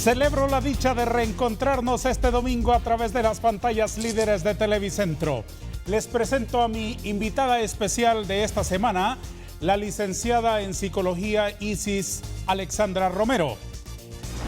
Celebro la dicha de reencontrarnos este domingo a través de las pantallas líderes de Televicentro. Les presento a mi invitada especial de esta semana, la licenciada en Psicología Isis Alexandra Romero.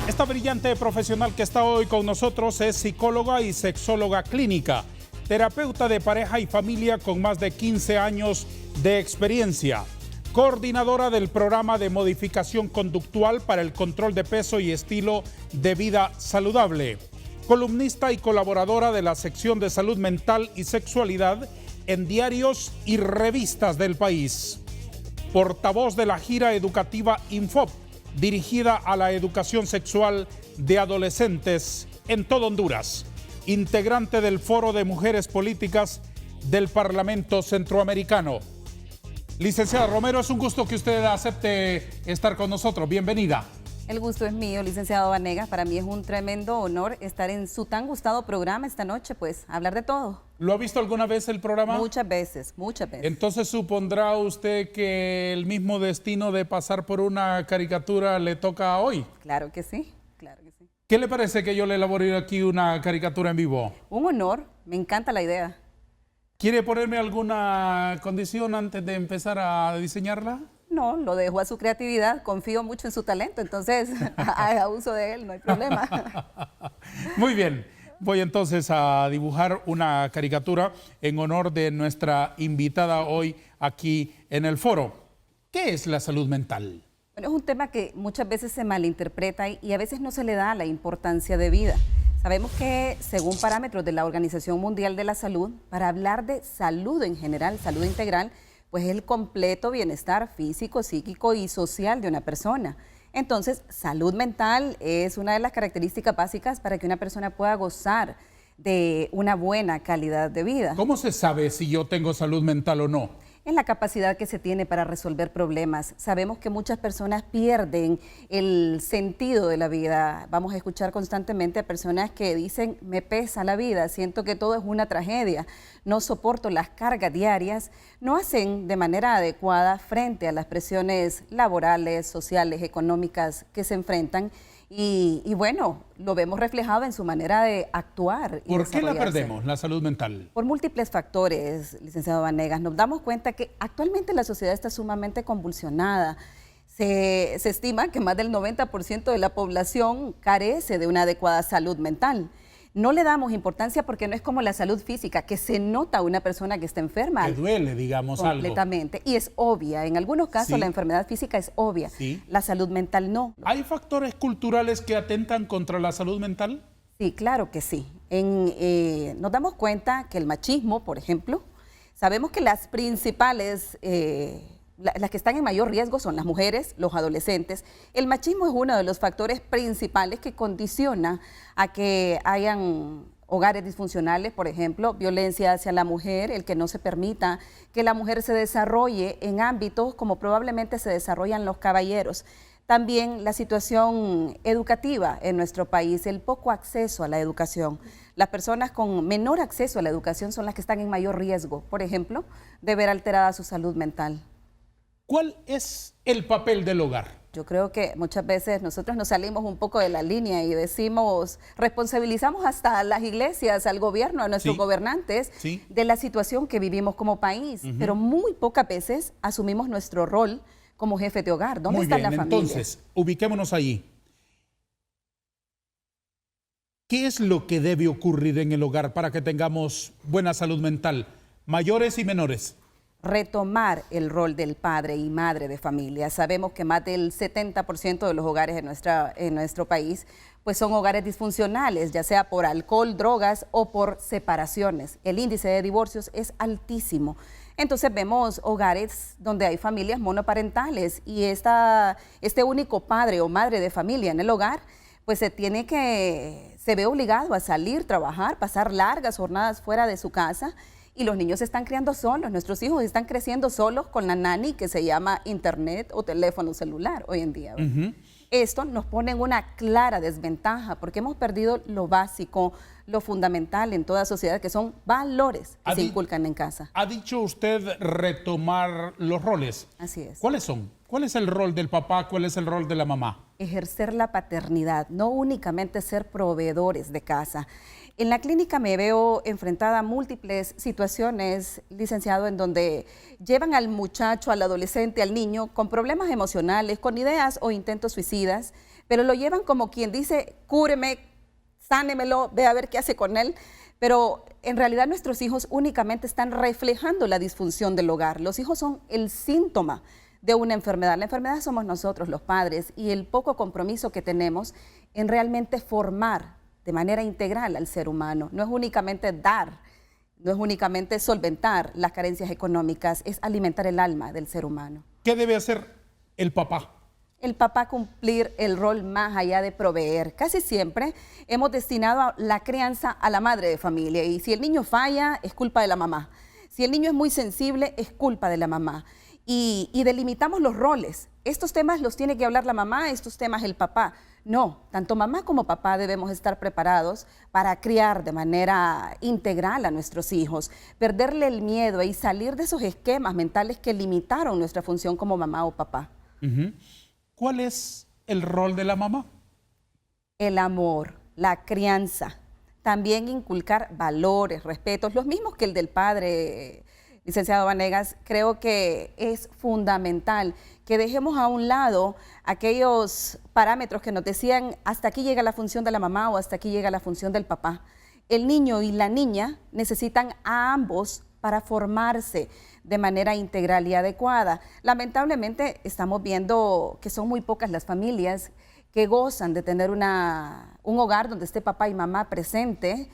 Esta brillante profesional que está hoy con nosotros es psicóloga y sexóloga clínica, terapeuta de pareja y familia con más de 15 años de experiencia, coordinadora del programa de modificación conductual para el control de peso y estilo de vida saludable, columnista y colaboradora de la sección de salud mental y sexualidad en diarios y revistas del país, portavoz de la gira educativa Infop, dirigida a la educación sexual de adolescentes en todo Honduras, integrante del Foro de Mujeres Políticas del Parlamento Centroamericano. Licenciada Romero, es un gusto que usted acepte estar con nosotros. Bienvenida. El gusto es mío, licenciado Vanegas. Para mí es un tremendo honor estar en su tan gustado programa esta noche, pues, hablar de todo. ¿Lo ha visto alguna vez el programa? Muchas veces, muchas veces. Entonces, ¿supondrá usted que el mismo destino de pasar por una caricatura le toca hoy? Claro que sí, claro que sí. ¿Qué le parece que yo le elabore aquí una caricatura en vivo? Un honor, me encanta la idea. ¿Quiere ponerme alguna condición antes de empezar a diseñarla? No, lo dejo a su creatividad, confío mucho en su talento, entonces haga uso de él, no hay problema. Muy bien, voy entonces a dibujar una caricatura en honor de nuestra invitada hoy aquí en el foro. ¿Qué es la salud mental? Bueno, es un tema que muchas veces se malinterpreta y a veces no se le da la importancia debida. Sabemos que, según parámetros de la Organización Mundial de la Salud, para hablar de salud en general, salud integral, pues es el completo bienestar físico, psíquico y social de una persona. Entonces, salud mental es una de las características básicas para que una persona pueda gozar de una buena calidad de vida. ¿Cómo se sabe si yo tengo salud mental o no? En la capacidad que se tiene para resolver problemas. Sabemos que muchas personas pierden el sentido de la vida. Vamos a escuchar constantemente a personas que dicen, me pesa la vida, siento que todo es una tragedia, no soporto las cargas diarias, no hacen de manera adecuada frente a las presiones laborales, sociales, económicas que se enfrentan. Y bueno, lo vemos reflejado en su manera de actuar. ¿Por qué la perdemos, la salud mental? Por múltiples factores, licenciado Vanegas. Nos damos cuenta que actualmente la sociedad está sumamente convulsionada. Se estima que más del 90% de la población carece de una adecuada salud mental. No le damos importancia porque no es como la salud física, que se nota a una persona que está enferma. Que duele, digamos, completamente. Y es obvia. En algunos casos sí, la enfermedad física es obvia. Sí. La salud mental no. ¿Hay factores culturales que atentan contra la salud mental? Sí, claro que sí. Nos damos cuenta que el machismo, por ejemplo, sabemos que las principales... las que están en mayor riesgo son las mujeres, los adolescentes. El machismo es uno de los factores principales que condiciona a que hayan hogares disfuncionales, por ejemplo, violencia hacia la mujer, el que no se permita que la mujer se desarrolle en ámbitos como probablemente se desarrollan los caballeros. También la situación educativa en nuestro país, el poco acceso a la educación. Las personas con menor acceso a la educación son las que están en mayor riesgo, por ejemplo, de ver alterada su salud mental. ¿Cuál es el papel del hogar? Yo creo que muchas veces nosotros nos salimos un poco de la línea y decimos, responsabilizamos hasta a las iglesias, al gobierno, a nuestros gobernantes de la situación que vivimos como país, pero muy pocas veces asumimos nuestro rol como jefe de hogar. ¿Dónde está la familia? Entonces, ubiquémonos allí. ¿Qué es lo que debe ocurrir en el hogar para que tengamos buena salud mental, mayores y menores? Retomar el rol del padre y madre de familia. Sabemos que más del 70% de los hogares en nuestro país pues son hogares disfuncionales, ya sea por alcohol, drogas o por separaciones. El índice de divorcios es altísimo. Entonces vemos hogares donde hay familias monoparentales y este único padre o madre de familia en el hogar pues se ve obligado a salir, trabajar, pasar largas jornadas fuera de su casa. Y los niños se están criando solos, nuestros hijos están creciendo solos con la nani que se llama internet o teléfono celular hoy en día. Esto nos pone en una clara desventaja porque hemos perdido lo básico, lo fundamental en toda sociedad, que son valores que se inculcan en casa. Ha dicho usted retomar los roles. Así es. ¿Cuáles son? ¿Cuál es el rol del papá? ¿Cuál es el rol de la mamá? Ejercer la paternidad, no únicamente ser proveedores de casa. En la clínica me veo enfrentada a múltiples situaciones, licenciado, en donde llevan al muchacho, al adolescente, al niño con problemas emocionales, con ideas o intentos suicidas, pero lo llevan como quien dice, cúreme, sánemelo, ve a ver qué hace con él. Pero en realidad nuestros hijos únicamente están reflejando la disfunción del hogar. Los hijos son el síntoma de una enfermedad. La enfermedad somos nosotros, los padres, y el poco compromiso que tenemos en realmente formar de manera integral al ser humano. No es únicamente dar, no es únicamente solventar las carencias económicas, es alimentar el alma del ser humano. ¿Qué debe hacer el papá? El papá cumplir el rol más allá de proveer. Casi siempre hemos destinado la crianza a la madre de familia, y si el niño falla, es culpa de la mamá. Si el niño es muy sensible, es culpa de la mamá. Y delimitamos los roles. Estos temas los tiene que hablar la mamá, estos temas el papá. No, tanto mamá como papá debemos estar preparados para criar de manera integral a nuestros hijos, perderle el miedo y salir de esos esquemas mentales que limitaron nuestra función como mamá o papá. ¿Cuál es el rol de la mamá? El amor, la crianza, también inculcar valores, respetos, los mismos que el del padre. Licenciado Vanegas, creo que es fundamental que dejemos a un lado aquellos parámetros que nos decían hasta aquí llega la función de la mamá o hasta aquí llega la función del papá. El niño y la niña necesitan a ambos para formarse de manera integral y adecuada. Lamentablemente estamos viendo que son muy pocas las familias que gozan de tener un hogar donde esté papá y mamá presente.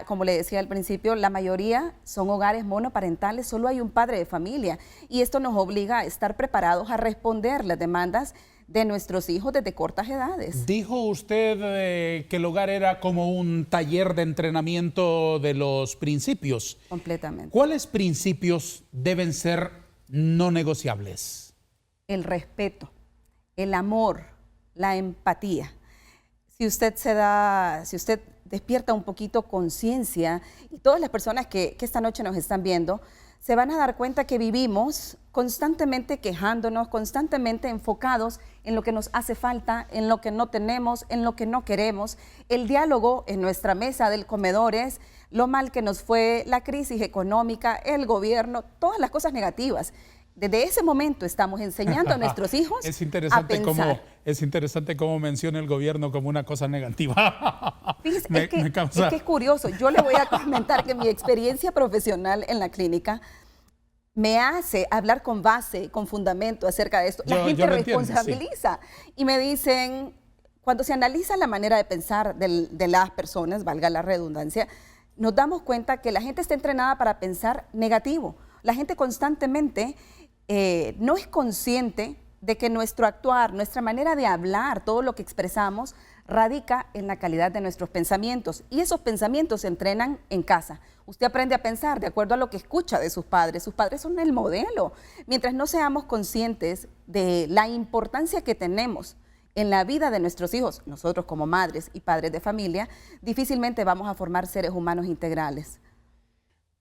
Como le decía al principio, la mayoría son hogares monoparentales, solo hay un padre de familia, y esto nos obliga a estar preparados a responder las demandas de nuestros hijos desde cortas edades. Dijo usted que el hogar era como un taller de entrenamiento de los principios. Completamente. ¿Cuáles principios deben ser no negociables? El respeto, el amor, la empatía. Si usted despierta un poquito conciencia, y todas las personas que esta noche nos están viendo, se van a dar cuenta que vivimos constantemente quejándonos, constantemente enfocados en lo que nos hace falta, en lo que no tenemos, en lo que no queremos. El diálogo en nuestra mesa del comedor es lo mal que nos fue, la crisis económica, el gobierno, todas las cosas negativas. Desde ese momento estamos enseñando a nuestros hijos a pensar. Es interesante cómo menciona el gobierno como una cosa negativa. Fíjese, es que es curioso. Yo le voy a comentar que mi experiencia profesional en la clínica me hace hablar con base, con fundamento acerca de esto. La gente responsabiliza, sí. Y me dicen, cuando se analiza la manera de pensar de las personas, valga la redundancia, nos damos cuenta que la gente está entrenada para pensar negativo. La gente constantemente no es consciente de que nuestro actuar, nuestra manera de hablar, todo lo que expresamos, radica en la calidad de nuestros pensamientos. Y esos pensamientos se entrenan en casa. Usted aprende a pensar de acuerdo a lo que escucha de sus padres. Sus padres son el modelo. Mientras no seamos conscientes de la importancia que tenemos en la vida de nuestros hijos, nosotros como madres y padres de familia, difícilmente vamos a formar seres humanos integrales.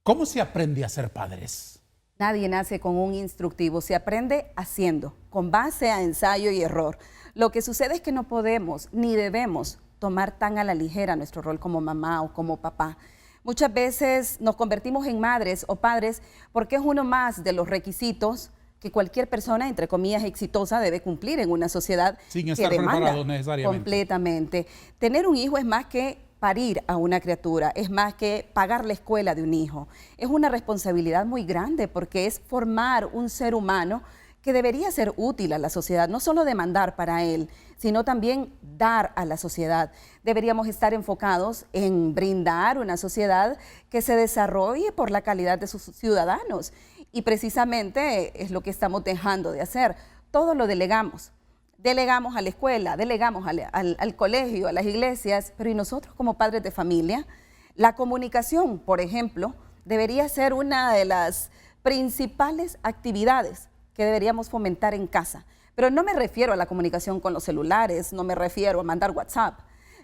¿Cómo se aprende a ser padres? Nadie nace con un instructivo, se aprende haciendo, con base a ensayo y error. Lo que sucede es que no podemos ni debemos tomar tan a la ligera nuestro rol como mamá o como papá. Muchas veces nos convertimos en madres o padres porque es uno más de los requisitos que cualquier persona, entre comillas, exitosa debe cumplir en una sociedad sin estar preparado necesariamente. Completamente. Tener un hijo es más que parir a una criatura, es más que pagar la escuela de un hijo. Es una responsabilidad muy grande porque es formar un ser humano que debería ser útil a la sociedad, no solo demandar para él, sino también dar a la sociedad. Deberíamos estar enfocados en brindar una sociedad que se desarrolle por la calidad de sus ciudadanos. Y precisamente es lo que estamos dejando de hacer. Todo lo delegamos. Delegamos a la escuela, delegamos al colegio, a las iglesias, pero ¿y nosotros como padres de familia? La comunicación, por ejemplo, debería ser una de las principales actividades que deberíamos fomentar en casa. Pero no me refiero a la comunicación con los celulares, no me refiero a mandar WhatsApp,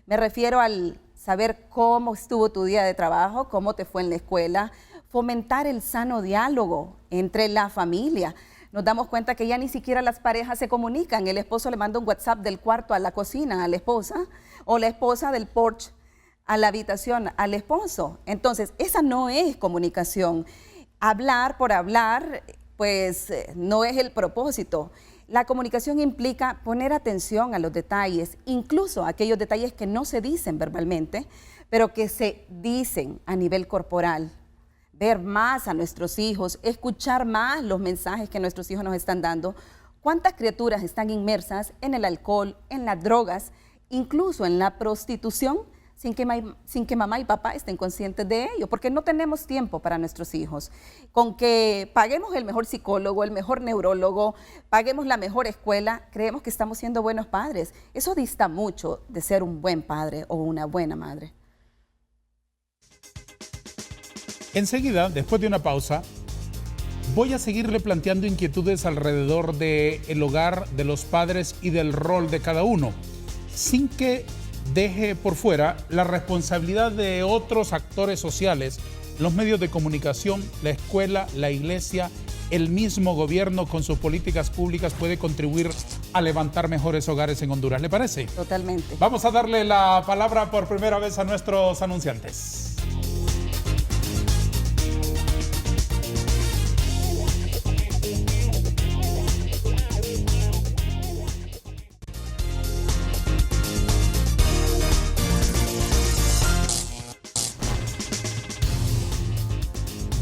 me refiero al saber cómo estuvo tu día de trabajo, cómo te fue en la escuela, fomentar el sano diálogo entre la familia. Nos damos cuenta que ya ni siquiera las parejas se comunican. El esposo le manda un WhatsApp del cuarto a la cocina a la esposa, o la esposa del porche a la habitación al esposo. Entonces, esa no es comunicación. Hablar por hablar, pues no es el propósito. La comunicación implica poner atención a los detalles, incluso a aquellos detalles que no se dicen verbalmente, pero que se dicen a nivel corporal. Ver más a nuestros hijos, escuchar más los mensajes que nuestros hijos nos están dando. ¿Cuántas criaturas están inmersas en el alcohol, en las drogas, incluso en la prostitución, sin que mamá y papá estén conscientes de ello? Porque no tenemos tiempo para nuestros hijos. Con que paguemos el mejor psicólogo, el mejor neurólogo, paguemos la mejor escuela, creemos que estamos siendo buenos padres. Eso dista mucho de ser un buen padre o una buena madre. Enseguida, después de una pausa, voy a seguirle planteando inquietudes alrededor del hogar, de los padres y del rol de cada uno, sin que deje por fuera la responsabilidad de otros actores sociales, los medios de comunicación, la escuela, la iglesia, el mismo gobierno con sus políticas públicas puede contribuir a levantar mejores hogares en Honduras. ¿Le parece? Totalmente. Vamos a darle la palabra por primera vez a nuestros anunciantes.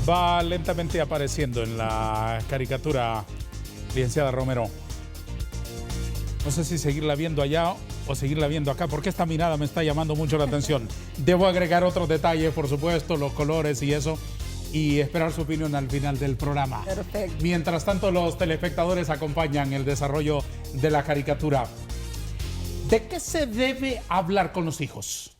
Va lentamente apareciendo en la caricatura, licenciada Romero. No sé si seguirla viendo allá o seguirla viendo acá, porque esta mirada me está llamando mucho la atención. Debo agregar otros detalles, por supuesto, los colores y eso, y esperar su opinión al final del programa. Perfecto. Mientras tanto, los telespectadores acompañan el desarrollo de la caricatura. ¿De qué se debe hablar con los hijos?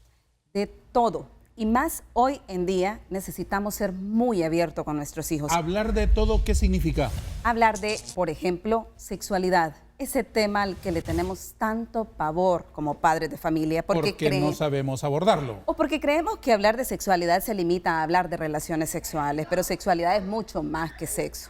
De todo. Y más hoy en día necesitamos ser muy abiertos con nuestros hijos. ¿Hablar de todo qué significa? Hablar de, por ejemplo, sexualidad. Ese tema al que le tenemos tanto pavor como padres de familia. Porque no sabemos abordarlo. O porque creemos que hablar de sexualidad se limita a hablar de relaciones sexuales, pero sexualidad es mucho más que sexo.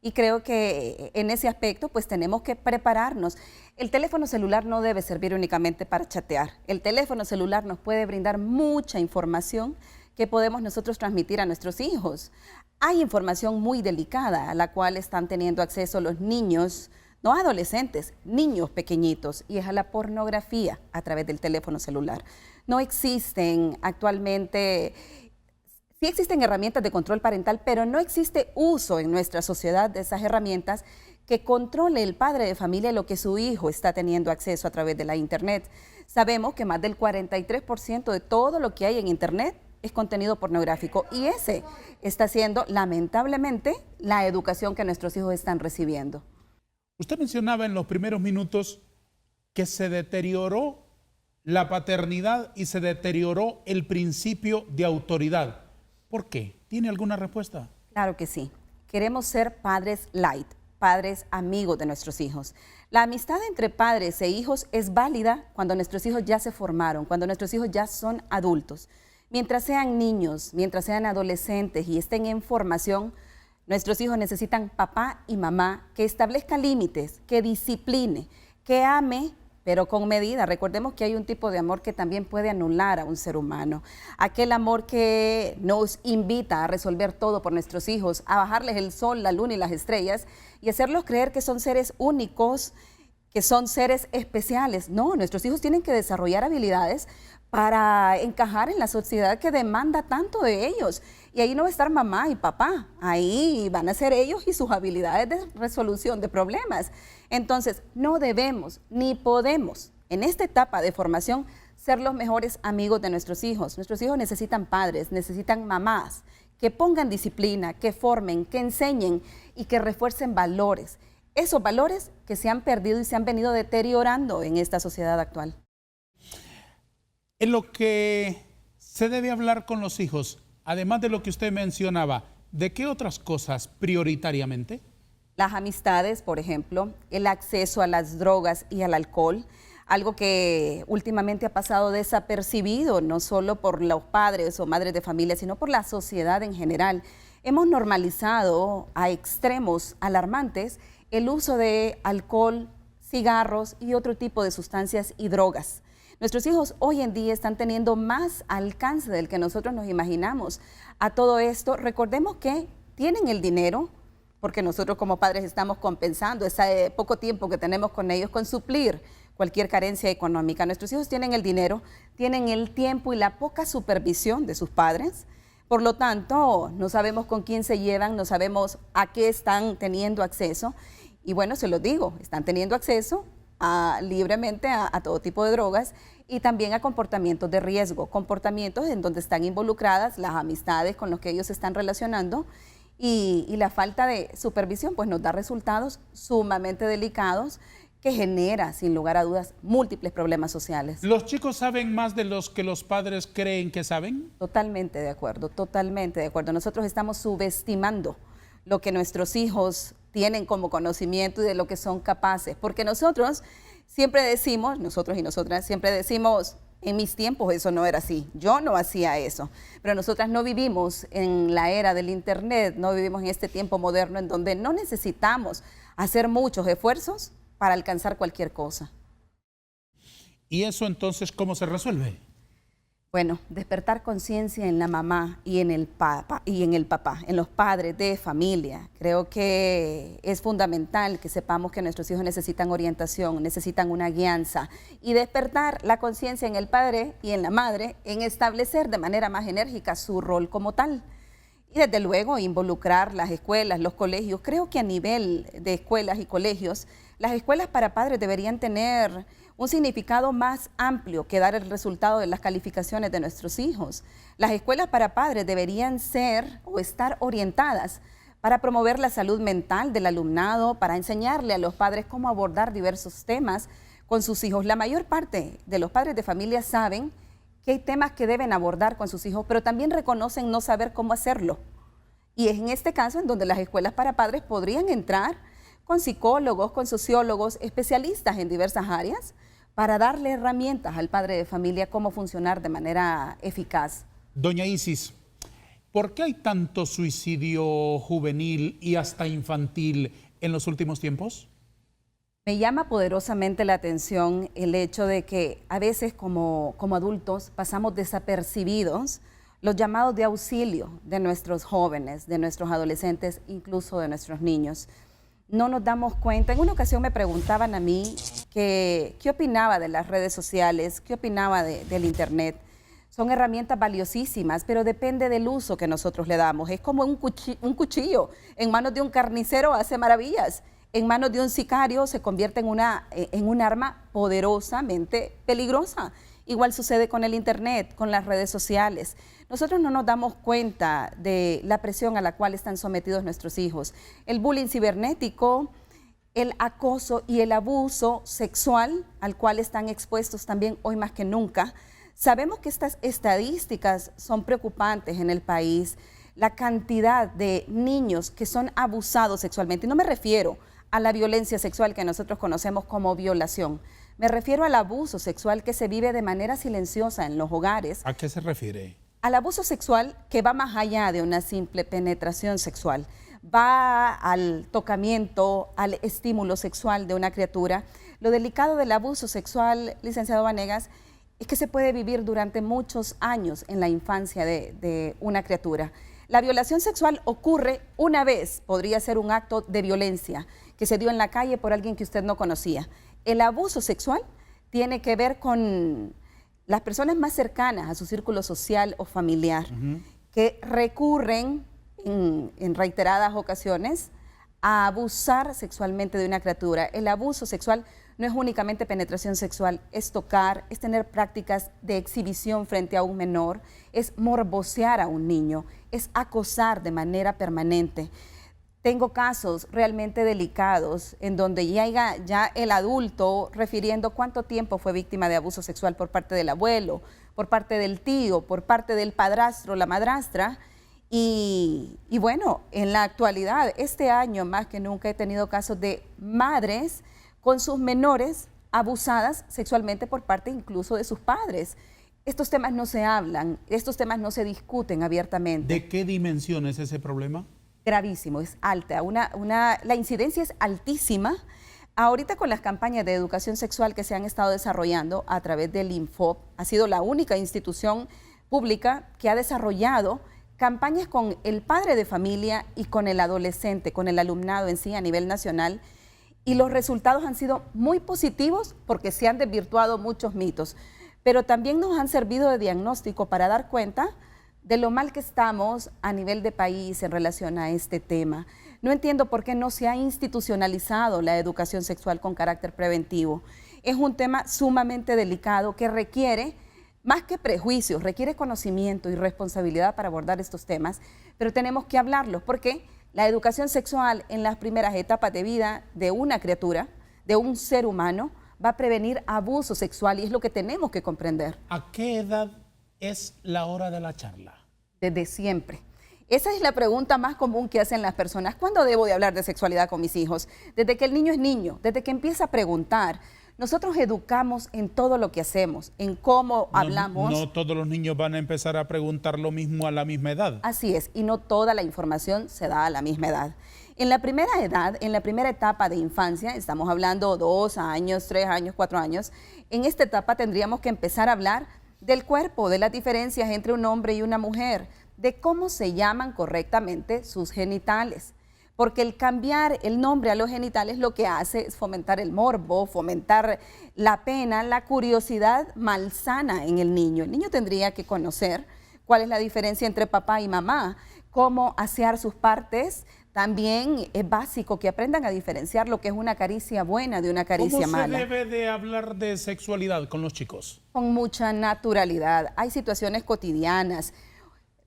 Y creo que en ese aspecto pues tenemos que prepararnos. El teléfono celular no debe servir únicamente para chatear. El teléfono celular nos puede brindar mucha información que podemos nosotros transmitir a nuestros hijos. Hay información muy delicada a la cual están teniendo acceso los niños, no adolescentes, niños pequeñitos, y es a la pornografía a través del teléfono celular. No existen actualmente... Sí existen herramientas de control parental, pero no existe uso en nuestra sociedad de esas herramientas que controle el padre de familia lo que su hijo está teniendo acceso a través de la Internet. Sabemos que más del 43% de todo lo que hay en Internet es contenido pornográfico y ese está siendo, lamentablemente, la educación que nuestros hijos están recibiendo. Usted mencionaba en los primeros minutos que se deterioró la paternidad y se deterioró el principio de autoridad. ¿Por qué? ¿Tiene alguna respuesta? Claro que sí. Queremos ser padres light, padres amigos de nuestros hijos. La amistad entre padres e hijos es válida cuando nuestros hijos ya se formaron, cuando nuestros hijos ya son adultos. Mientras sean niños, mientras sean adolescentes y estén en formación, nuestros hijos necesitan papá y mamá que establezca límites, que discipline, que ame, pero con medida. Recordemos que hay un tipo de amor que también puede anular a un ser humano. Aquel amor que nos invita a resolver todo por nuestros hijos, a bajarles el sol, la luna y las estrellas y hacerlos creer que son seres únicos, que son seres especiales. No, nuestros hijos tienen que desarrollar habilidades para encajar en la sociedad que demanda tanto de ellos. Y ahí no va a estar mamá y papá, ahí van a ser ellos y sus habilidades de resolución de problemas. Entonces, no debemos ni podemos en esta etapa de formación ser los mejores amigos de nuestros hijos. Nuestros hijos necesitan padres, necesitan mamás que pongan disciplina, que formen, que enseñen y que refuercen valores. Esos valores que se han perdido y se han venido deteriorando en esta sociedad actual. En lo que se debe hablar con los hijos, además de lo que usted mencionaba, ¿de qué otras cosas prioritariamente? Las amistades, por ejemplo, el acceso a las drogas y al alcohol, algo que últimamente ha pasado desapercibido, no solo por los padres o madres de familia, sino por la sociedad en general. hemos normalizado a extremos alarmantes el uso de alcohol, cigarros y otro tipo de sustancias y drogas. Nuestros hijos hoy en día están teniendo más alcance del que nosotros nos imaginamos. A todo esto, recordemos que tienen el dinero, porque nosotros como padres estamos compensando ese poco tiempo que tenemos con ellos con suplir cualquier carencia económica. Nuestros hijos tienen el dinero, tienen el tiempo y la poca supervisión de sus padres. Por lo tanto, no sabemos con quién se llevan, no sabemos a qué están teniendo acceso. Y bueno, se los digo, están teniendo acceso libremente a todo tipo de drogas y también a comportamientos de riesgo, comportamientos en donde están involucradas las amistades con los que ellos se están relacionando y la falta de supervisión pues nos da resultados sumamente delicados que genera, sin lugar a dudas, múltiples problemas sociales. ¿Los chicos saben más de los que los padres creen que saben? Totalmente de acuerdo, totalmente de acuerdo. Nosotros estamos subestimando lo que nuestros hijos tienen como conocimiento y de lo que son capaces, porque nosotros siempre decimos, nosotros y nosotras siempre decimos, en mis tiempos eso no era así, yo no hacía eso, pero nosotras no vivimos en la era del internet, no vivimos en este tiempo moderno en donde no necesitamos hacer muchos esfuerzos para alcanzar cualquier cosa. ¿Y eso entonces cómo se resuelve? Bueno, despertar conciencia en la mamá y en el papá, en los padres de familia. Creo que es fundamental que sepamos que nuestros hijos necesitan orientación, necesitan una guianza y despertar la conciencia en el padre y en la madre en establecer de manera más enérgica su rol como tal. Y desde luego involucrar las escuelas, los colegios. Creo que a nivel de escuelas y colegios, las escuelas para padres deberían tener un significado más amplio que dar el resultado de las calificaciones de nuestros hijos. Las escuelas para padres deberían ser o estar orientadas para promover la salud mental del alumnado, para enseñarle a los padres cómo abordar diversos temas con sus hijos. La mayor parte de los padres de familia saben que hay temas que deben abordar con sus hijos, pero también reconocen no saber cómo hacerlo. Y es en este caso en donde las escuelas para padres podrían entrar con psicólogos, con sociólogos, especialistas en diversas áreas, para darle herramientas al padre de familia cómo funcionar de manera eficaz. Doña Isis, ¿por qué hay tanto suicidio juvenil y hasta infantil en los últimos tiempos? Me llama poderosamente la atención el hecho de que a veces como adultos pasamos desapercibidos los llamados de auxilio de nuestros jóvenes, de nuestros adolescentes, incluso de nuestros niños. No nos damos cuenta. En una ocasión me preguntaban a mí qué opinaba de las redes sociales, qué opinaba del internet. Son herramientas valiosísimas, pero depende del uso que nosotros le damos. Es como un cuchillo. En manos de un carnicero hace maravillas. En manos de un sicario se convierte en un arma poderosamente peligrosa. Igual sucede con el internet, con las redes sociales. Nosotros no nos damos cuenta de la presión a la cual están sometidos nuestros hijos. El bullying cibernético, el acoso y el abuso sexual al cual están expuestos también hoy más que nunca. Sabemos que estas estadísticas son preocupantes en el país. La cantidad de niños que son abusados sexualmente, y no me refiero a la violencia sexual que nosotros conocemos como violación. Me refiero al abuso sexual que se vive de manera silenciosa en los hogares. ¿A qué se refiere? Al abuso sexual que va más allá de una simple penetración sexual. Va al tocamiento, al estímulo sexual de una criatura. Lo delicado del abuso sexual, licenciado Vanegas, es que se puede vivir durante muchos años en la infancia de una criatura. La violación sexual ocurre una vez, podría ser un acto de violencia que se dio en la calle por alguien que usted no conocía. El abuso sexual tiene que ver con las personas más cercanas a su círculo social o familiar, que recurren en reiteradas ocasiones a abusar sexualmente de una criatura. El abuso sexual no es únicamente penetración sexual, es tocar, es tener prácticas de exhibición frente a un menor, es morbosear a un niño, es acosar de manera permanente. Tengo casos realmente delicados en donde llega ya el adulto refiriendo cuánto tiempo fue víctima de abuso sexual por parte del abuelo, por parte del tío, por parte del padrastro, la madrastra. Y bueno, en la actualidad, este año más que nunca he tenido casos de madres con sus menores abusadas sexualmente por parte incluso de sus padres. estos temas no se hablan, estos temas no se discuten abiertamente. ¿De qué dimensión es ese problema? Gravísimo, es alta, la incidencia es altísima. Ahorita con las campañas de educación sexual que se han estado desarrollando a través del INFOP, ha sido la única institución pública que ha desarrollado campañas con el padre de familia y con el adolescente, con el alumnado en sí a nivel nacional, y los resultados han sido muy positivos porque se han desvirtuado muchos mitos, pero también nos han servido de diagnóstico para dar cuenta de lo mal que estamos a nivel de país en relación a este tema. No entiendo por qué no se ha institucionalizado la educación sexual con carácter preventivo. Es un tema sumamente delicado que requiere, más que prejuicios, requiere conocimiento y responsabilidad para abordar estos temas, pero tenemos que hablarlos porque la educación sexual en las primeras etapas de vida de una criatura, de un ser humano, va a prevenir abuso sexual y es lo que tenemos que comprender. ¿A qué edad es la hora de la charla? Desde siempre. Esa es la pregunta más común que hacen las personas. ¿Cuándo debo de hablar de sexualidad con mis hijos? Desde que el niño es niño, desde que empieza a preguntar. Nosotros educamos en todo lo que hacemos, en cómo hablamos. No todos los niños van a empezar a preguntar lo mismo a la misma edad. Así es, y no toda la información se da a la misma edad. En la primera edad, en la primera etapa de infancia, estamos hablando 2 años, 3 años, 4 años, en esta etapa tendríamos que empezar a hablar del cuerpo, de las diferencias entre un hombre y una mujer, de cómo se llaman correctamente sus genitales. Porque el cambiar el nombre a los genitales lo que hace es fomentar el morbo, fomentar la pena, la curiosidad malsana en el niño. El niño tendría que conocer cuál es la diferencia entre papá y mamá, cómo asear sus partes. También es básico que aprendan a diferenciar lo que es una caricia buena de una caricia mala. ¿Cómo se debe de hablar de sexualidad con los chicos? Con mucha naturalidad. Hay situaciones cotidianas.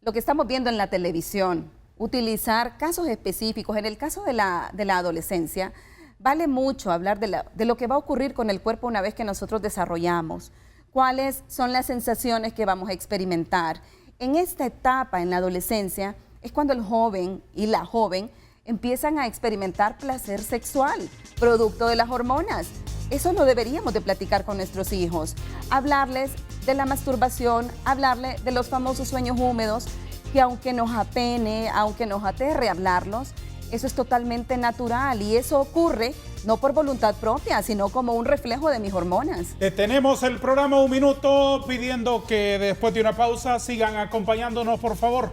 Lo que estamos viendo en la televisión, utilizar casos específicos. En el caso de la adolescencia, vale mucho hablar de lo que va a ocurrir con el cuerpo una vez que nosotros desarrollamos. Cuáles son las sensaciones que vamos a experimentar. En esta etapa, en la adolescencia, es cuando el joven y la joven empiezan a experimentar placer sexual, producto de las hormonas. Eso lo deberíamos de platicar con nuestros hijos. Hablarles de la masturbación, hablarles de los famosos sueños húmedos, que aunque nos apene, aunque nos aterre hablarlos, eso es totalmente natural y eso ocurre no por voluntad propia, sino como un reflejo de mis hormonas. Detenemos el programa un minuto pidiendo que después de una pausa sigan acompañándonos, por favor.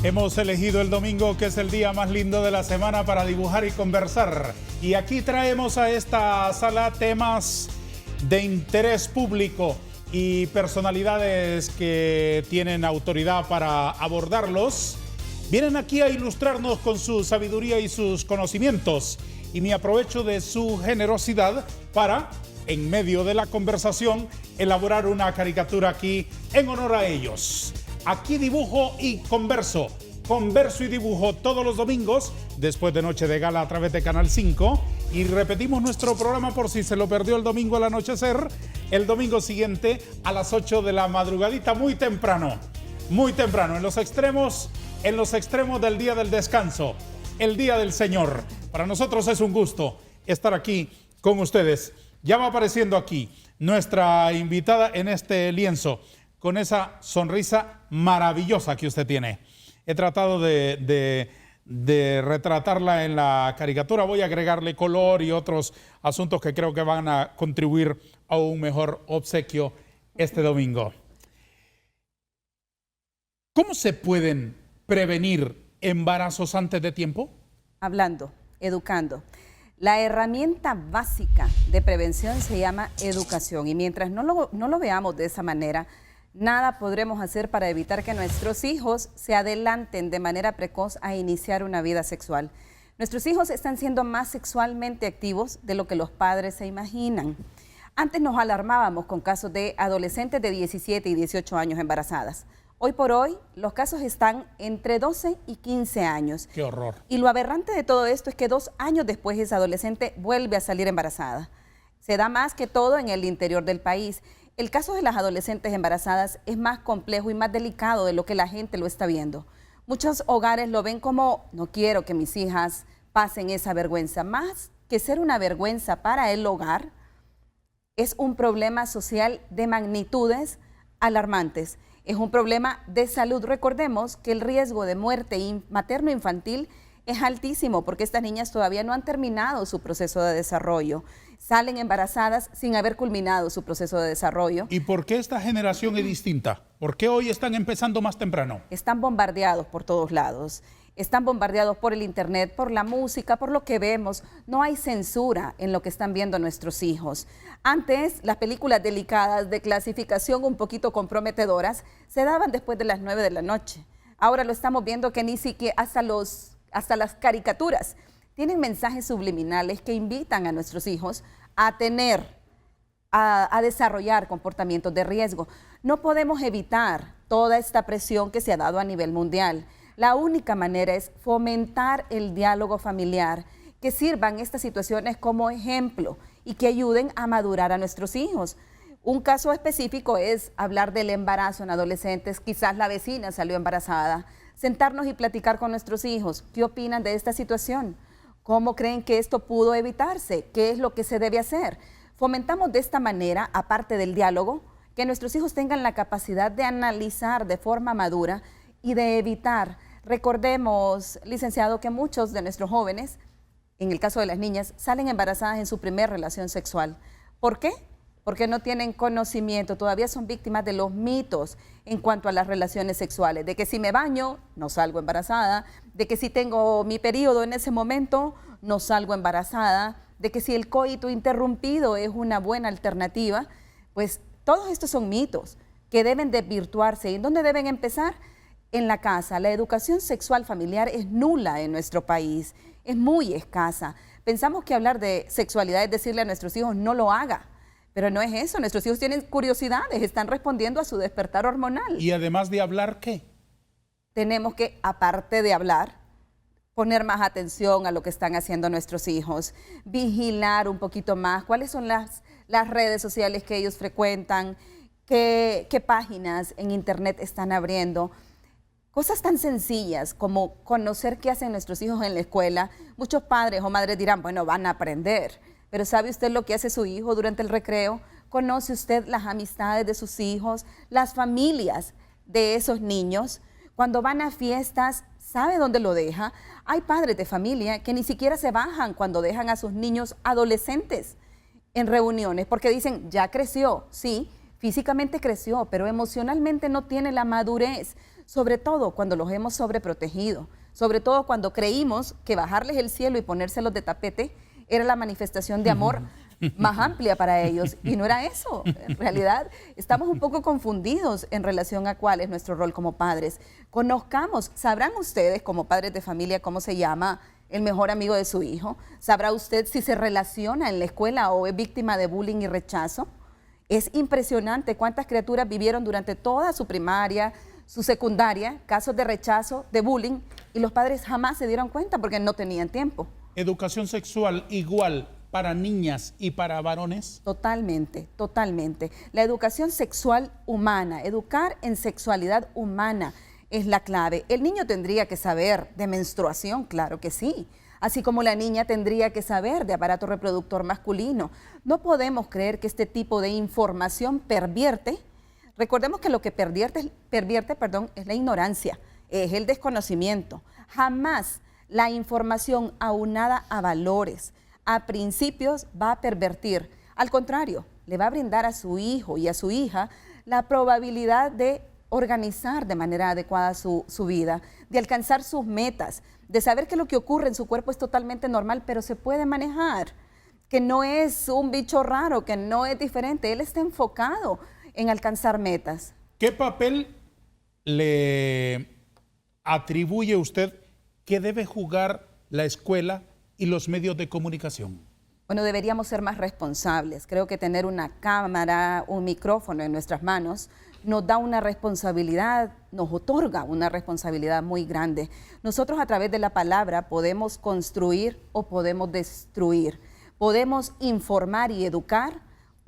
Hemos elegido el domingo, que es el día más lindo de la semana para dibujar y conversar. Y aquí traemos a esta sala temas de interés público y personalidades que tienen autoridad para abordarlos. Vienen aquí a ilustrarnos con su sabiduría y sus conocimientos. Y me aprovecho de su generosidad para, en medio de la conversación, elaborar una caricatura aquí en honor a ellos. Aquí dibujo y converso y dibujo todos los domingos después de Noche de Gala a través de Canal 5 y repetimos nuestro programa por si se lo perdió el domingo al anochecer, el domingo siguiente a las 8 de la madrugadita, muy temprano, en los extremos del día del descanso, el día del Señor. Para nosotros es un gusto estar aquí con ustedes. Ya va apareciendo aquí nuestra invitada en este lienzo, con esa sonrisa maravillosa que usted tiene. He tratado de retratarla en la caricatura. Voy a agregarle color y otros asuntos que creo que van a contribuir a un mejor obsequio este domingo. ¿Cómo se pueden prevenir embarazos antes de tiempo? Hablando, educando. La herramienta básica de prevención se llama educación y mientras no lo veamos de esa manera, nada podremos hacer para evitar que nuestros hijos se adelanten de manera precoz a iniciar una vida sexual. Nuestros hijos están siendo más sexualmente activos de lo que los padres se imaginan. Antes nos alarmábamos con casos de adolescentes de 17 y 18 años embarazadas. Hoy por hoy, los casos están entre 12 y 15 años. ¡Qué horror! Y lo aberrante de todo esto es que 2 años después esa adolescente vuelve a salir embarazada. Se da más que todo en el interior del país. El caso de las adolescentes embarazadas es más complejo y más delicado de lo que la gente lo está viendo. Muchos hogares lo ven como, no quiero que mis hijas pasen esa vergüenza. Más que ser una vergüenza para el hogar, es un problema social de magnitudes alarmantes. Es un problema de salud. Recordemos que el riesgo de muerte materno-infantil es altísimo porque estas niñas todavía no han terminado su proceso de desarrollo. Salen embarazadas sin haber culminado su proceso de desarrollo. ¿Y por qué esta generación es distinta? ¿Por qué hoy están empezando más temprano? Están bombardeados por todos lados. Están bombardeados por el internet, por la música, por lo que vemos. No hay censura en lo que están viendo nuestros hijos. Antes, las películas delicadas de clasificación un poquito comprometedoras se daban después de las 9 de la noche. Ahora lo estamos viendo que ni siquiera hasta las caricaturas tienen mensajes subliminales que invitan a nuestros hijos a desarrollar comportamientos de riesgo. No podemos evitar toda esta presión que se ha dado a nivel mundial. La única manera es fomentar el diálogo familiar, que sirvan estas situaciones como ejemplo y que ayuden a madurar a nuestros hijos. Un caso específico es hablar del embarazo en adolescentes. Quizás la vecina salió embarazada. Sentarnos y platicar con nuestros hijos. ¿Qué opinan de esta situación? ¿Cómo creen que esto pudo evitarse? ¿Qué es lo que se debe hacer? Fomentamos de esta manera, aparte del diálogo, que nuestros hijos tengan la capacidad de analizar de forma madura y de evitar. Recordemos, licenciado, que muchos de nuestros jóvenes, en el caso de las niñas, salen embarazadas en su primera relación sexual. ¿Por qué? Porque no tienen conocimiento, todavía son víctimas de los mitos en cuanto a las relaciones sexuales, de que si me baño, no salgo embarazada, de que si tengo mi periodo en ese momento, no salgo embarazada, de que si el coito interrumpido es una buena alternativa. Pues todos estos son mitos que deben desvirtuarse. ¿Y en dónde deben empezar? En la casa. La educación sexual familiar es nula en nuestro país, es muy escasa. Pensamos que hablar de sexualidad es decirle a nuestros hijos no lo haga, pero no es eso. Nuestros hijos tienen curiosidades, están respondiendo a su despertar hormonal. Y además de hablar, ¿qué? Tenemos que, aparte de hablar, poner más atención a lo que están haciendo nuestros hijos, vigilar un poquito más cuáles son las redes sociales que ellos frecuentan, qué páginas en internet están abriendo. Cosas tan sencillas como conocer qué hacen nuestros hijos en la escuela. Muchos padres o madres dirán, bueno, van a aprender. Pero ¿sabe usted lo que hace su hijo durante el recreo? ¿Conoce usted las amistades de sus hijos, las familias de esos niños? Cuando van a fiestas, ¿sabe dónde lo deja? Hay padres de familia que ni siquiera se bajan cuando dejan a sus niños adolescentes en reuniones porque dicen, ya creció, sí, físicamente creció, pero emocionalmente no tiene la madurez. Sobre todo cuando los hemos sobreprotegido, sobre todo cuando creímos que bajarles el cielo y ponérselos de tapete era la manifestación de amor más amplia para ellos, y no era eso. En realidad estamos un poco confundidos en relación a cuál es nuestro rol como padres. Conozcamos, ¿sabrán ustedes como padres de familia cómo se llama el mejor amigo de su hijo? ¿Sabrá usted si se relaciona en la escuela o es víctima de bullying y rechazo? Es impresionante cuántas criaturas vivieron durante toda su primaria, su secundaria, casos de rechazo, de bullying, y los padres jamás se dieron cuenta porque no tenían tiempo. ¿Educación sexual igual para niñas y para varones? Totalmente, totalmente. La educación sexual humana, educar en sexualidad humana es la clave. El niño tendría que saber de menstruación, claro que sí, así como la niña tendría que saber de aparato reproductor masculino. No podemos creer que este tipo de información pervierte. Recordemos que lo que pervierte, es la ignorancia, es el desconocimiento. Jamás la información aunada a valores, a principios, va a pervertir. Al contrario, le va a brindar a su hijo y a su hija la probabilidad de organizar de manera adecuada su vida, de alcanzar sus metas, de saber que lo que ocurre en su cuerpo es totalmente normal, pero se puede manejar, que no es un bicho raro, que no es diferente. Él está enfocado en alcanzar metas. ¿Qué papel le atribuye usted que debe jugar la escuela y los medios de comunicación? Bueno, deberíamos ser más responsables. Creo que tener una cámara, un micrófono en nuestras manos nos da una responsabilidad, nos otorga una responsabilidad muy grande. Nosotros a través de la palabra podemos construir o podemos destruir. Podemos informar y educar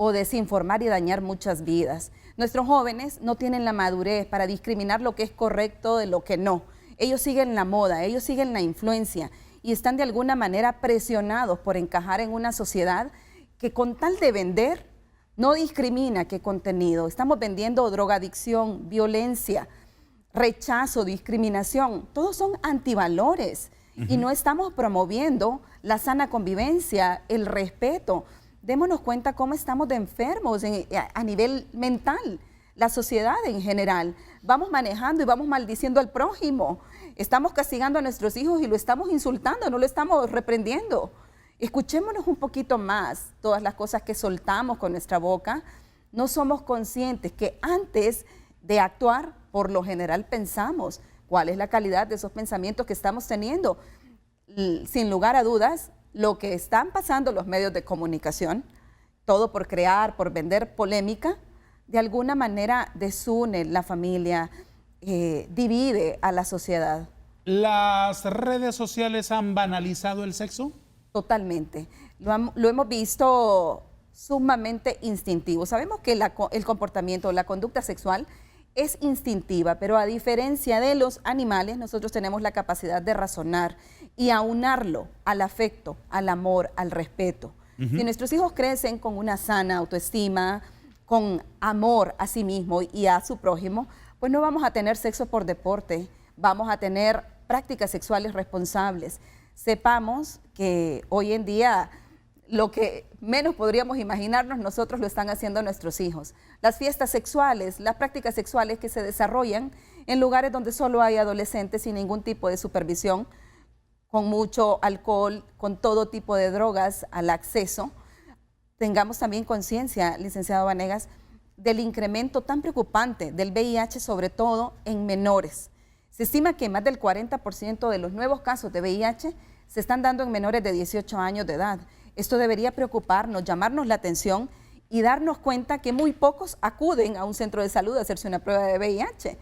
o desinformar y dañar muchas vidas. Nuestros jóvenes no tienen la madurez para discriminar lo que es correcto de lo que no. Ellos siguen la moda, ellos siguen la influencia y están de alguna manera presionados por encajar en una sociedad que con tal de vender no discrimina qué contenido. Estamos vendiendo drogadicción, violencia, rechazo, discriminación. Todos son antivalores y no estamos promoviendo la sana convivencia, el respeto. Démonos cuenta cómo estamos de enfermos a nivel mental, la sociedad en general. Vamos manejando y vamos maldiciendo al prójimo. Estamos castigando a nuestros hijos y lo estamos insultando, no lo estamos reprendiendo. Escuchémonos un poquito más todas las cosas que soltamos con nuestra boca. No somos conscientes que antes de actuar, por lo general pensamos cuál es la calidad de esos pensamientos que estamos teniendo. Sin lugar a dudas, lo que están pasando los medios de comunicación, todo por crear, por vender polémica, de alguna manera desune la familia, divide a la sociedad. ¿Las redes sociales han banalizado el sexo? Totalmente. Lo hemos visto sumamente instintivo. Sabemos que el comportamiento, la conducta sexual es instintiva, pero a diferencia de los animales, nosotros tenemos la capacidad de razonar y aunarlo al afecto, al amor, al respeto. Si nuestros hijos crecen con una sana autoestima, con amor a sí mismo y a su prójimo, pues no vamos a tener sexo por deporte, vamos a tener prácticas sexuales responsables. Sepamos que hoy en día lo que menos podríamos imaginarnos nosotros lo están haciendo nuestros hijos. Las fiestas sexuales, las prácticas sexuales que se desarrollan en lugares donde solo hay adolescentes sin ningún tipo de supervisión, con mucho alcohol, con todo tipo de drogas al acceso. Tengamos también conciencia, licenciado Vanegas, del incremento tan preocupante del VIH, sobre todo en menores. Se estima que más del 40% de los nuevos casos de VIH se están dando en menores de 18 años de edad. Esto debería preocuparnos, llamarnos la atención y darnos cuenta que muy pocos acuden a un centro de salud a hacerse una prueba de VIH.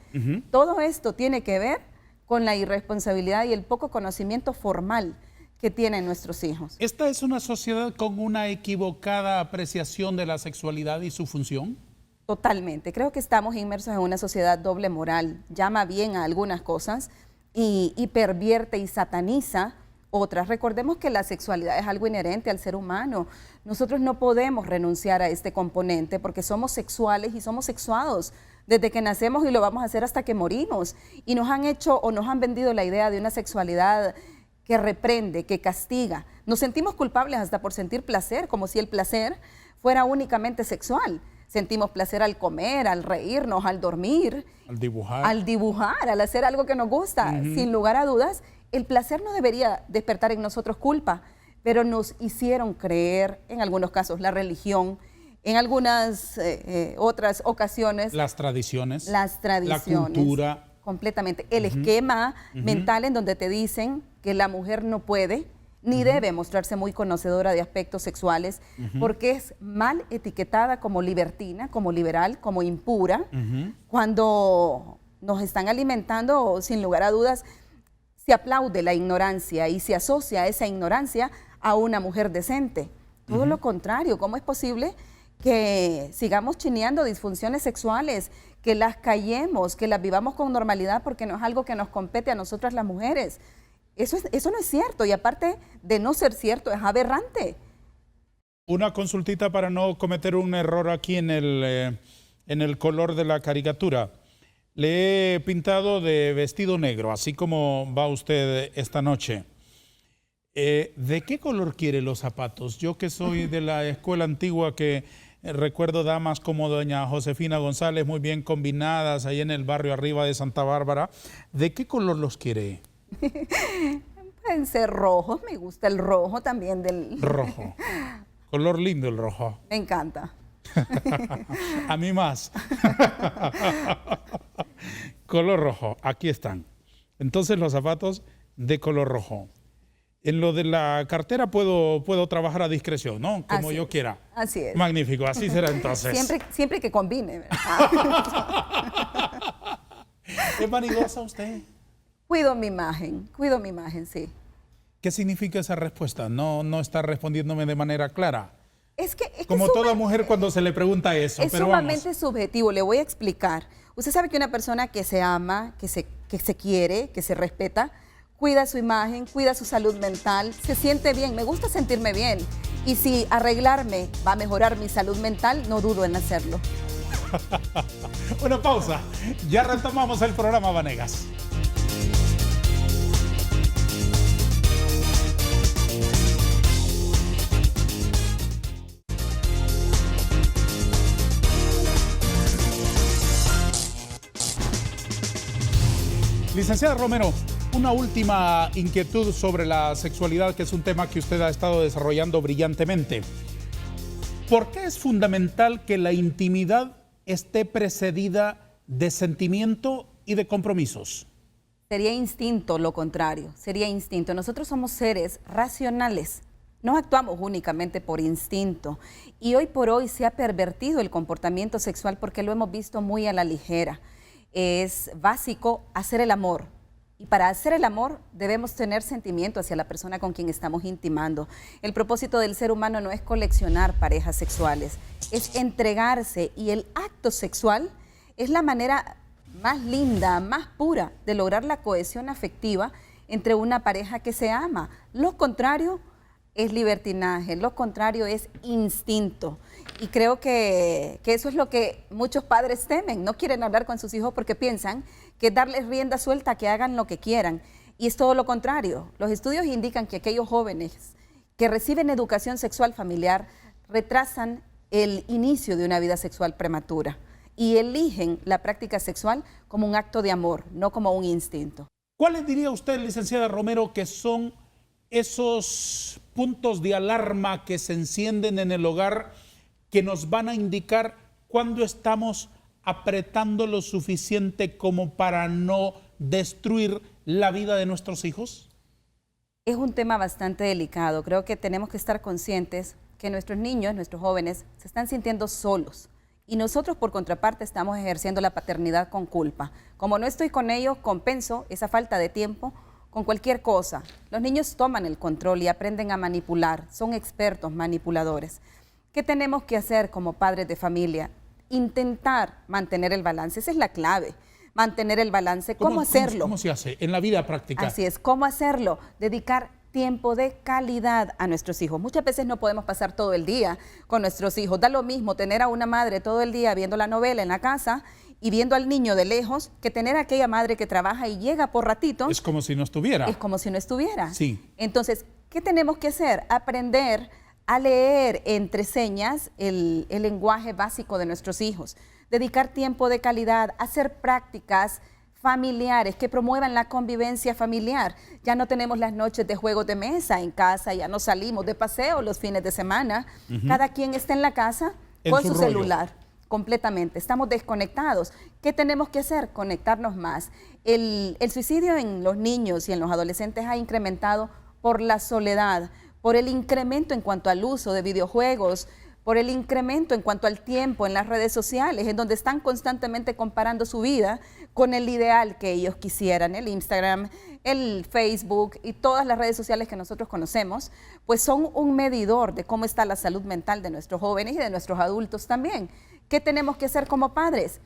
Todo esto tiene que ver con la irresponsabilidad y el poco conocimiento formal que tienen nuestros hijos. ¿Esta es una sociedad con una equivocada apreciación de la sexualidad y su función? Totalmente. Creo que estamos inmersos en una sociedad doble moral. Llama bien a algunas cosas y pervierte y sataniza otras. Recordemos que la sexualidad es algo inherente al ser humano. Nosotros no podemos renunciar a este componente porque somos sexuales y somos sexuados desde que nacemos y lo vamos a hacer hasta que morimos. Y nos han hecho o nos han vendido la idea de una sexualidad que reprende, que castiga. Nos sentimos culpables hasta por sentir placer, como si el placer fuera únicamente sexual. Sentimos placer al comer, al reírnos, al dormir. Al dibujar. Al dibujar, al hacer algo que nos gusta. Sin lugar a dudas, el placer no debería despertar en nosotros culpa, pero nos hicieron creer, en algunos casos, la religión, en algunas otras ocasiones. Las tradiciones. Las tradiciones. La cultura. Completamente. El esquema mental en donde te dicen que la mujer no puede ni debe mostrarse muy conocedora de aspectos sexuales porque es mal etiquetada como libertina, como liberal, como impura, cuando nos están alimentando, sin lugar a dudas, se aplaude la ignorancia y se asocia esa ignorancia a una mujer decente. Todo lo contrario, ¿cómo es posible que sigamos chineando disfunciones sexuales, que las callemos, que las vivamos con normalidad porque no es algo que nos compete a nosotras las mujeres? Eso no es cierto y aparte de no ser cierto, es aberrante. Una consultita para no cometer un error aquí en el color de la caricatura. Le he pintado de vestido negro, así como va usted esta noche. ¿De qué color quiere los zapatos? Yo que soy de la escuela antigua que recuerdo damas como doña Josefina González muy bien combinadas ahí en el barrio arriba de Santa Bárbara. ¿De qué color los quiere? Pueden ser rojos, me gusta el rojo también del... Rojo. Color lindo el rojo. Me encanta. A mí más. Color rojo, aquí están. Entonces los zapatos de color rojo. En lo de la cartera puedo trabajar a discreción, ¿no? Como yo quiera. Así es. Magnífico, así será entonces. Siempre que combine, ¿verdad? ¿Es vanidosa usted? Cuido mi imagen, sí. ¿Qué significa esa respuesta? No está respondiéndome de manera clara. Como toda mujer cuando se le pregunta eso. Es sumamente subjetivo, le voy a explicar. Usted sabe que una persona que se ama, que se quiere, que se respeta, cuida su imagen, cuida su salud mental, se siente bien, me gusta sentirme bien. Y si arreglarme va a mejorar mi salud mental, no dudo en hacerlo. Una pausa, ya retomamos el programa, Vanegas. Licenciada Romero, una última inquietud sobre la sexualidad, que es un tema que usted ha estado desarrollando brillantemente. ¿Por qué es fundamental que la intimidad esté precedida de sentimiento y de compromisos? Sería instinto lo contrario, sería instinto. Nosotros somos seres racionales, no actuamos únicamente por instinto. Y hoy por hoy se ha pervertido el comportamiento sexual porque lo hemos visto muy a la ligera. Es básico hacer el amor. Y para hacer el amor debemos tener sentimiento hacia la persona con quien estamos intimando. El propósito del ser humano no es coleccionar parejas sexuales, es entregarse, y el acto sexual es la manera más linda, más pura de lograr la cohesión afectiva entre una pareja que se ama. Lo contrario es libertinaje, lo contrario es instinto. Y creo que eso es lo que muchos padres temen. No quieren hablar con sus hijos porque piensan que darles rienda suelta, que hagan lo que quieran. Y es todo lo contrario. Los estudios indican que aquellos jóvenes que reciben educación sexual familiar retrasan el inicio de una vida sexual prematura y eligen la práctica sexual como un acto de amor, no como un instinto. ¿Cuáles diría usted, licenciada Romero, que son esos puntos de alarma que se encienden en el hogar que nos van a indicar cuándo estamos apretando lo suficiente como para no destruir la vida de nuestros hijos? Es un tema bastante delicado. Creo que tenemos que estar conscientes que nuestros niños, nuestros jóvenes, se están sintiendo solos. Y nosotros, por contraparte, estamos ejerciendo la paternidad con culpa. Como no estoy con ellos, compenso esa falta de tiempo con cualquier cosa. Los niños toman el control y aprenden a manipular. Son expertos manipuladores. ¿Qué tenemos que hacer como padres de familia? Intentar mantener el balance. Esa es la clave. Mantener el balance. ¿Cómo hacerlo? ¿Cómo se hace en la vida práctica? Así es. ¿Cómo hacerlo? Dedicar tiempo de calidad a nuestros hijos. Muchas veces no podemos pasar todo el día con nuestros hijos. Da lo mismo tener a una madre todo el día viendo la novela en la casa y viendo al niño de lejos, que tener a aquella madre que trabaja y llega por ratitos. Es como si no estuviera. Es como si no estuviera. Sí. Entonces, ¿qué tenemos que hacer? Aprender a leer entre señas el lenguaje básico de nuestros hijos. Dedicar tiempo de calidad, hacer prácticas familiares que promuevan la convivencia familiar. Ya no tenemos las noches de juegos de mesa en casa, ya no salimos de paseo los fines de semana. Cada quien está en la casa con su celular, completamente. Estamos desconectados. ¿Qué tenemos que hacer? Conectarnos más. El suicidio en los niños y en los adolescentes ha incrementado por la soledad, por el incremento en cuanto al uso de videojuegos, por el incremento en cuanto al tiempo en las redes sociales, en donde están constantemente comparando su vida con el ideal que ellos quisieran. El Instagram, el Facebook y todas las redes sociales que nosotros conocemos, pues son un medidor de cómo está la salud mental de nuestros jóvenes y de nuestros adultos también. ¿Qué tenemos que hacer como padres?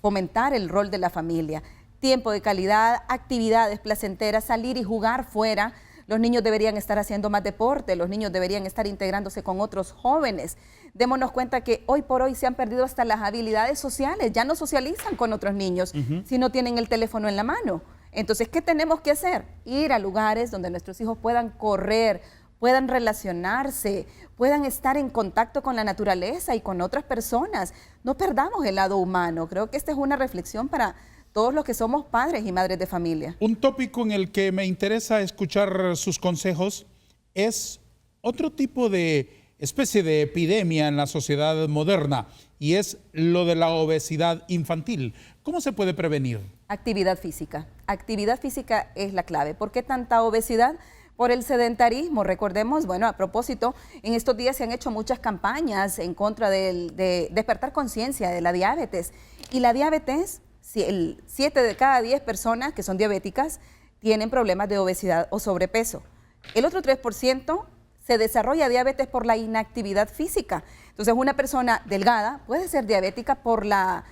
Fomentar el rol de la familia, tiempo de calidad, actividades placenteras, salir y jugar fuera. Los niños deberían estar haciendo más deporte, los niños deberían estar integrándose con otros jóvenes. Démonos cuenta que hoy por hoy se han perdido hasta las habilidades sociales, ya no socializan con otros niños si no tienen el teléfono en la mano. Entonces, ¿qué tenemos que hacer? Ir a lugares donde nuestros hijos puedan correr, puedan relacionarse, puedan estar en contacto con la naturaleza y con otras personas. No perdamos el lado humano. Creo que esta es una reflexión para todos los que somos padres y madres de familia. Un tópico en el que me interesa escuchar sus consejos es otro tipo de especie de epidemia en la sociedad moderna, y es lo de la obesidad infantil. ¿Cómo se puede prevenir? Actividad física. Actividad física es la clave. ¿Por qué tanta obesidad? Por el sedentarismo. Recordemos, bueno, a propósito, en estos días se han hecho muchas campañas en contra de despertar conciencia de la diabetes. Y la diabetes, 7 de cada 10 personas que son diabéticas tienen problemas de obesidad o sobrepeso. El otro 3% se desarrolla diabetes por la inactividad física. Entonces, una persona delgada puede ser diabética por la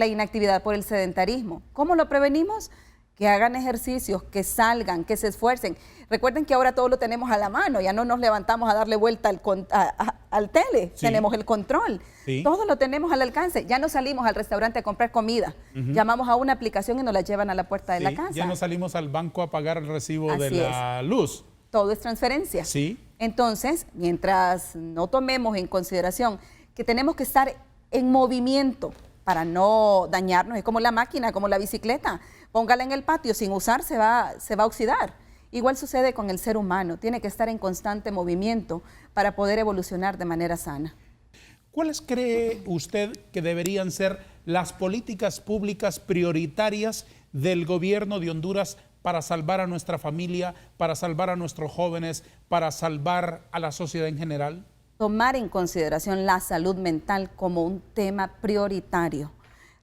inactividad, por el sedentarismo. ¿Cómo lo prevenimos? Que hagan ejercicios, que salgan, que se esfuercen. Recuerden que ahora todo lo tenemos a la mano, ya no nos levantamos a darle vuelta al tele, sí. Tenemos el control, sí. Todo lo tenemos al alcance. Ya no salimos al restaurante a comprar comida, llamamos a una aplicación y nos la llevan a la puerta de la casa. Ya no salimos al banco a pagar el recibo de la luz. Todo es transferencia. Sí. Entonces, mientras no tomemos en consideración que tenemos que estar en movimiento para no dañarnos, es como la máquina, como la bicicleta. Póngala en el patio, sin usar se va a oxidar. Igual sucede con el ser humano, tiene que estar en constante movimiento para poder evolucionar de manera sana. ¿Cuáles cree usted que deberían ser las políticas públicas prioritarias del gobierno de Honduras para salvar a nuestra familia, para salvar a nuestros jóvenes, para salvar a la sociedad en general? Tomar en consideración la salud mental como un tema prioritario.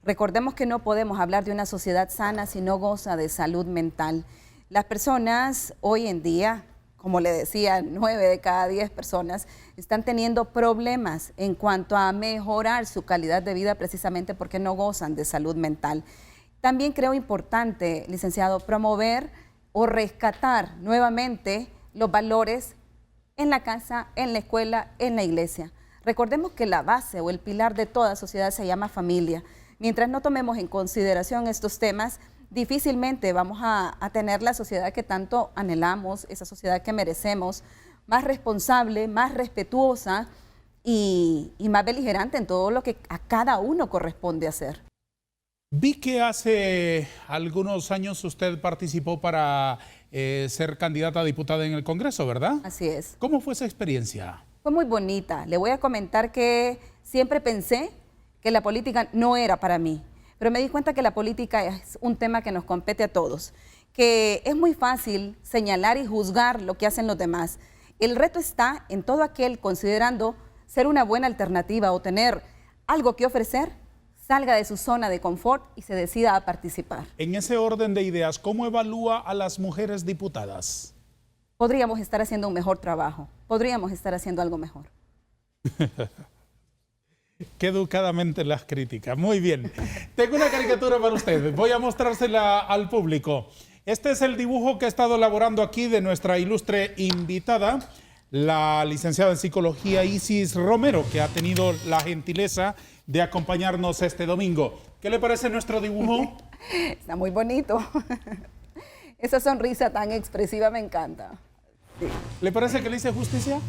Recordemos que no podemos hablar de una sociedad sana si no goza de salud mental. Las personas hoy en día, como le decía, 9 de cada 10 personas están teniendo problemas en cuanto a mejorar su calidad de vida precisamente porque no gozan de salud mental. También creo importante, licenciado, promover o rescatar nuevamente los valores en la casa, en la escuela, en la iglesia. Recordemos que la base o el pilar de toda sociedad se llama familia. Mientras no tomemos en consideración estos temas, difícilmente vamos a tener la sociedad que tanto anhelamos, esa sociedad que merecemos, más responsable, más respetuosa y más beligerante en todo lo que a cada uno corresponde hacer. Vi que hace algunos años usted participó para ser candidata a diputada en el Congreso, ¿verdad? Así es. ¿Cómo fue esa experiencia? Fue muy bonita. Le voy a comentar que siempre pensé que la política no era para mí, pero me di cuenta que la política es un tema que nos compete a todos, que es muy fácil señalar y juzgar lo que hacen los demás. El reto está en todo aquel considerando ser una buena alternativa o tener algo que ofrecer, salga de su zona de confort y se decida a participar. En ese orden de ideas, ¿cómo evalúa a las mujeres diputadas? Podríamos estar haciendo un mejor trabajo, podríamos estar haciendo algo mejor. Qué educadamente las critica. Muy bien. Tengo una caricatura para ustedes. Voy a mostrársela al público. Este es el dibujo que ha estado elaborando aquí de nuestra ilustre invitada, la licenciada en Psicología Isis Romero, que ha tenido la gentileza de acompañarnos este domingo. ¿Qué le parece nuestro dibujo? Está muy bonito. Esa sonrisa tan expresiva me encanta. Sí. ¿Le parece que le hice justicia?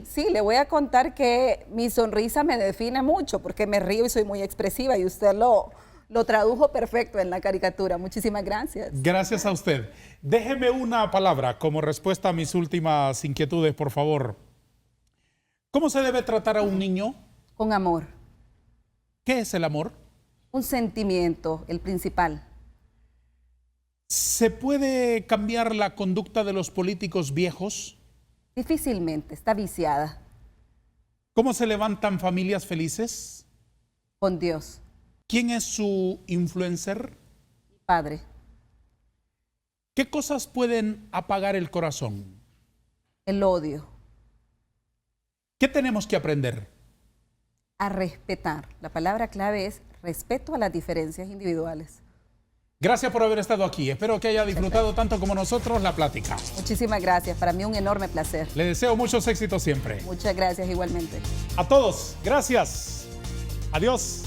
Sí, le voy a contar que mi sonrisa me define mucho porque me río y soy muy expresiva y usted lo tradujo perfecto en la caricatura. Muchísimas gracias. Gracias a usted. Déjeme una palabra como respuesta a mis últimas inquietudes, por favor. ¿Cómo se debe tratar a un niño? Con amor. ¿Qué es el amor? Un sentimiento, el principal. ¿Se puede cambiar la conducta de los políticos viejos? Difícilmente, está viciada. ¿Cómo se levantan familias felices? Con Dios. ¿Quién es su influencer? Padre. ¿Qué cosas pueden apagar el corazón? El odio. ¿Qué tenemos que aprender? A respetar. La palabra clave es respeto a las diferencias individuales. Gracias por haber estado aquí. Espero que haya disfrutado tanto como nosotros la plática. Muchísimas gracias. Para mí un enorme placer. Le deseo muchos éxitos siempre. Muchas gracias igualmente. A todos, gracias. Adiós.